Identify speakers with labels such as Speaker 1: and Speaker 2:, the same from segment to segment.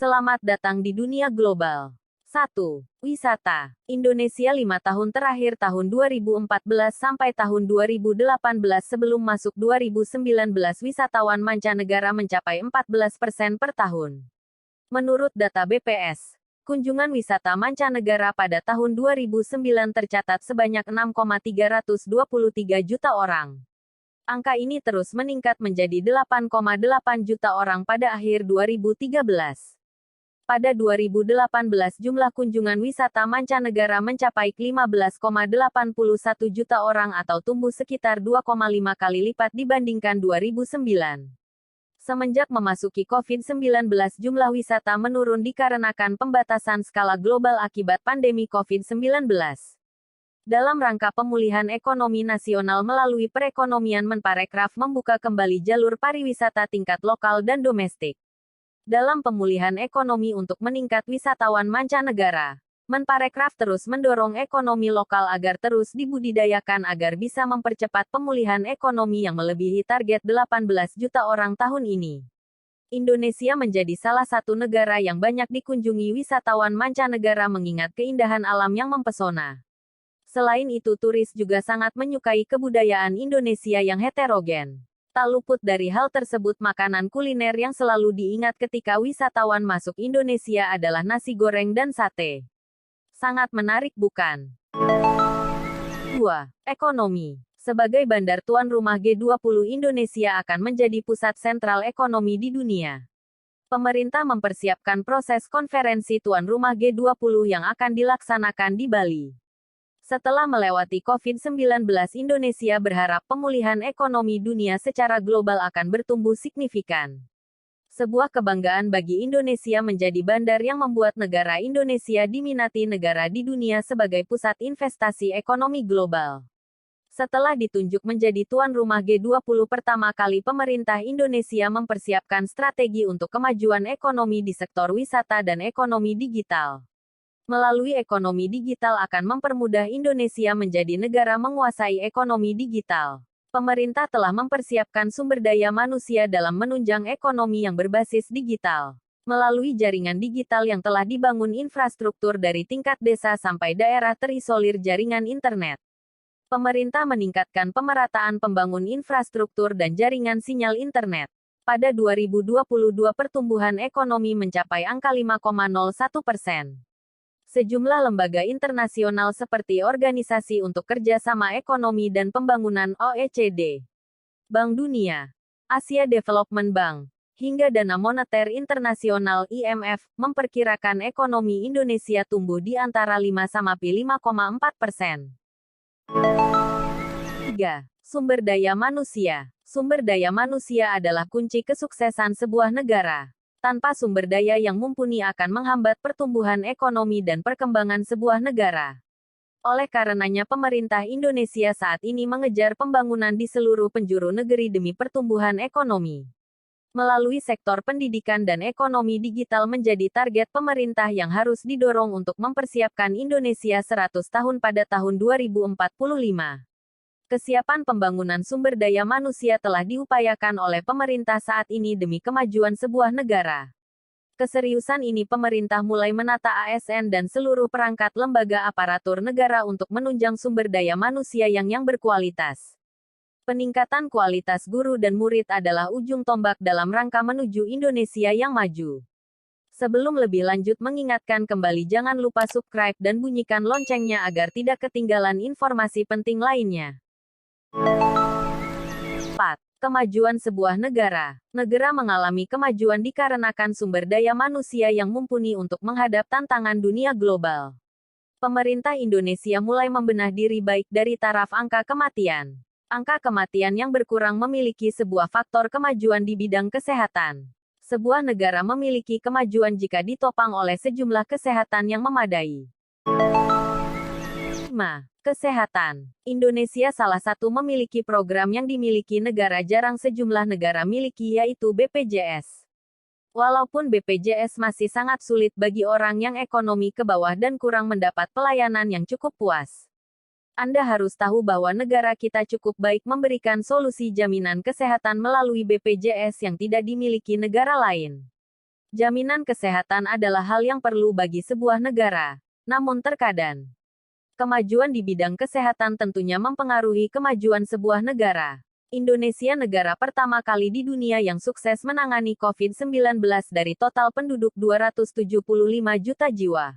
Speaker 1: Selamat datang di dunia global. 1. Wisata. Indonesia 5 tahun terakhir tahun 2014 sampai tahun 2018 sebelum masuk 2019 wisatawan mancanegara mencapai 14% per tahun. Menurut data BPS, kunjungan wisata mancanegara pada tahun 2009 tercatat sebanyak 6,323 juta orang. Angka ini terus meningkat menjadi 8,8 juta orang pada akhir 2013. Pada 2018 jumlah kunjungan wisata mancanegara mencapai 15,81 juta orang atau tumbuh sekitar 2,5 kali lipat dibandingkan 2009. Semenjak memasuki COVID-19 jumlah wisata menurun dikarenakan pembatasan skala global akibat pandemi COVID-19. Dalam rangka pemulihan ekonomi nasional melalui perekonomian Menparekraf membuka kembali jalur pariwisata tingkat lokal dan domestik. Dalam pemulihan ekonomi untuk meningkat wisatawan mancanegara, Menparekraf terus mendorong ekonomi lokal agar terus dibudidayakan agar bisa mempercepat pemulihan ekonomi yang melebihi target 18 juta orang tahun ini. Indonesia menjadi salah satu negara yang banyak dikunjungi wisatawan mancanegara mengingat keindahan alam yang mempesona. Selain itu turis juga sangat menyukai kebudayaan Indonesia yang heterogen. Tak luput dari hal tersebut makanan kuliner yang selalu diingat ketika wisatawan masuk Indonesia adalah nasi goreng dan sate. Sangat menarik bukan? 2. Ekonomi. Sebagai bandar tuan rumah G20 Indonesia akan menjadi pusat sentral ekonomi di dunia. Pemerintah mempersiapkan proses konferensi tuan rumah G20 yang akan dilaksanakan di Bali. Setelah melewati COVID-19 Indonesia berharap pemulihan ekonomi dunia secara global akan bertumbuh signifikan. Sebuah kebanggaan bagi Indonesia menjadi bandar yang membuat negara Indonesia diminati negara di dunia sebagai pusat investasi ekonomi global. Setelah ditunjuk menjadi tuan rumah G20 pertama kali pemerintah Indonesia mempersiapkan strategi untuk kemajuan ekonomi di sektor wisata dan ekonomi digital. Melalui ekonomi digital akan mempermudah Indonesia menjadi negara menguasai ekonomi digital. Pemerintah telah mempersiapkan sumber daya manusia dalam menunjang ekonomi yang berbasis digital. Melalui jaringan digital yang telah dibangun infrastruktur dari tingkat desa sampai daerah terisolir jaringan internet. Pemerintah meningkatkan pemerataan pembangun infrastruktur dan jaringan sinyal internet. Pada 2022 pertumbuhan ekonomi mencapai angka 5,01%. Sejumlah lembaga internasional seperti Organisasi untuk Kerjasama Ekonomi dan Pembangunan (OECD), Bank Dunia, Asia Development Bank, hingga Dana Moneter Internasional (IMF) memperkirakan ekonomi Indonesia tumbuh di antara 5,4%. 3. Sumber daya manusia. Sumber daya manusia adalah kunci kesuksesan sebuah negara. Tanpa sumber daya yang mumpuni akan menghambat pertumbuhan ekonomi dan perkembangan sebuah negara. Oleh karenanya pemerintah Indonesia saat ini mengejar pembangunan di seluruh penjuru negeri demi pertumbuhan ekonomi. Melalui sektor pendidikan dan ekonomi digital menjadi target pemerintah yang harus didorong untuk mempersiapkan Indonesia 100 tahun pada tahun 2045. Kesiapan pembangunan sumber daya manusia telah diupayakan oleh pemerintah saat ini demi kemajuan sebuah negara. Keseriusan ini pemerintah mulai menata ASN dan seluruh perangkat lembaga aparatur negara untuk menunjang sumber daya manusia yang berkualitas. Peningkatan kualitas guru dan murid adalah ujung tombak dalam rangka menuju Indonesia yang maju. Sebelum lebih lanjut mengingatkan kembali jangan lupa subscribe dan bunyikan loncengnya agar tidak ketinggalan informasi penting lainnya. 4. Kemajuan sebuah negara. Negara mengalami kemajuan dikarenakan sumber daya manusia yang mumpuni untuk menghadap tantangan dunia global. Pemerintah Indonesia mulai membenah diri baik dari taraf angka kematian. Angka kematian yang berkurang memiliki sebuah faktor kemajuan di bidang kesehatan. Sebuah negara memiliki kemajuan jika ditopang oleh sejumlah kesehatan yang memadai. 5. Kesehatan. Indonesia salah satu memiliki program yang dimiliki negara jarang sejumlah negara miliki yaitu BPJS. Walaupun BPJS masih sangat sulit bagi orang yang ekonomi ke bawah dan kurang mendapat pelayanan yang cukup puas. Anda harus tahu bahwa negara kita cukup baik memberikan solusi jaminan kesehatan melalui BPJS yang tidak dimiliki negara lain. Jaminan kesehatan adalah hal yang perlu bagi sebuah negara. Namun terkadang, kemajuan di bidang kesehatan tentunya mempengaruhi kemajuan sebuah negara. Indonesia negara pertama kali di dunia yang sukses menangani COVID-19 dari total penduduk 275 juta jiwa.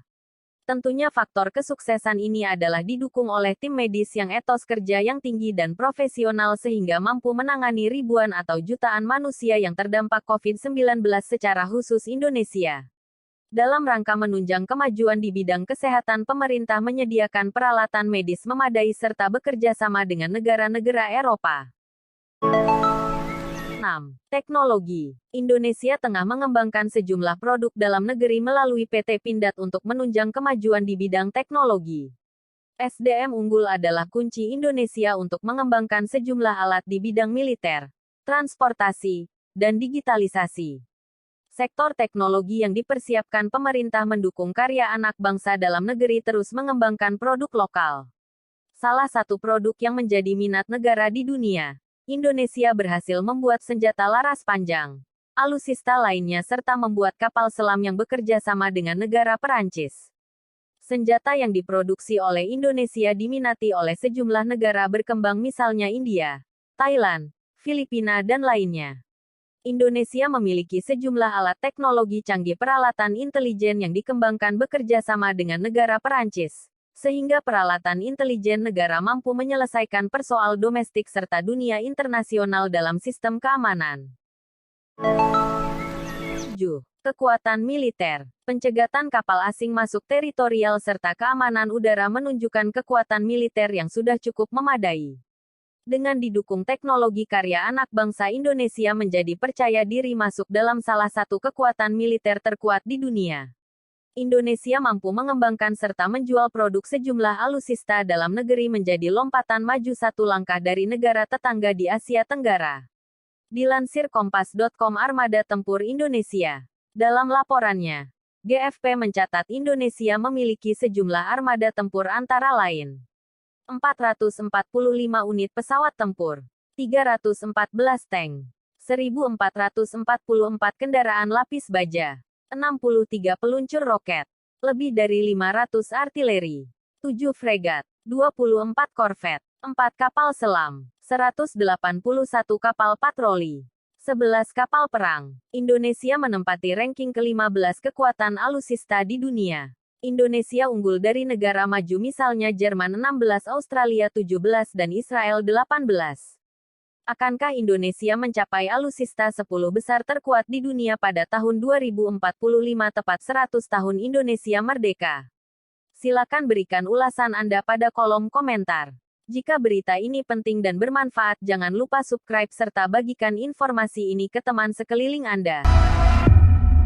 Speaker 1: Tentunya faktor kesuksesan ini adalah didukung oleh tim medis yang etos kerja yang tinggi dan profesional sehingga mampu menangani ribuan atau jutaan manusia yang terdampak COVID-19 secara khusus Indonesia. Dalam rangka menunjang kemajuan di bidang kesehatan, pemerintah menyediakan peralatan medis memadai serta bekerja sama dengan negara-negara Eropa. 6. Teknologi. Indonesia tengah mengembangkan sejumlah produk dalam negeri melalui PT Pindad untuk menunjang kemajuan di bidang teknologi. SDM unggul adalah kunci Indonesia untuk mengembangkan sejumlah alat di bidang militer, transportasi, dan digitalisasi. Sektor teknologi yang dipersiapkan pemerintah mendukung karya anak bangsa dalam negeri terus mengembangkan produk lokal. Salah satu produk yang menjadi minat negara di dunia, Indonesia berhasil membuat senjata laras panjang, alutsista lainnya serta membuat kapal selam yang bekerja sama dengan negara Perancis. Senjata yang diproduksi oleh Indonesia diminati oleh sejumlah negara berkembang misalnya India, Thailand, Filipina dan lainnya. Indonesia memiliki sejumlah alat teknologi canggih peralatan intelijen yang dikembangkan bekerja sama dengan negara Perancis, sehingga peralatan intelijen negara mampu menyelesaikan persoal domestik serta dunia internasional dalam sistem keamanan. 7. Kekuatan militer. Pencegatan kapal asing masuk teritorial serta keamanan udara menunjukkan kekuatan militer yang sudah cukup memadai. Dengan didukung teknologi karya anak bangsa, Indonesia menjadi percaya diri masuk dalam salah satu kekuatan militer terkuat di dunia. Indonesia mampu mengembangkan serta menjual produk sejumlah alutsista dalam negeri menjadi lompatan maju satu langkah dari negara tetangga di Asia Tenggara. Dilansir Kompas.com, Armada Tempur Indonesia. Dalam laporannya, GFP mencatat Indonesia memiliki sejumlah armada tempur antara lain 445 unit pesawat tempur, 314 tank, 1.444 kendaraan lapis baja, 63 peluncur roket, lebih dari 500 artileri, 7 fregat, 24 korvet, 4 kapal selam, 181 kapal patroli, 11 kapal perang. Indonesia menempati ranking ke-15 kekuatan alutsista di dunia. Indonesia unggul dari negara maju misalnya Jerman 16, Australia 17 dan Israel 18. Akankah Indonesia mencapai alutsista 10 besar terkuat di dunia pada tahun 2045 tepat 100 tahun Indonesia merdeka? Silakan berikan ulasan Anda pada kolom komentar. Jika berita ini penting dan bermanfaat, jangan lupa subscribe serta bagikan informasi ini ke teman sekeliling Anda.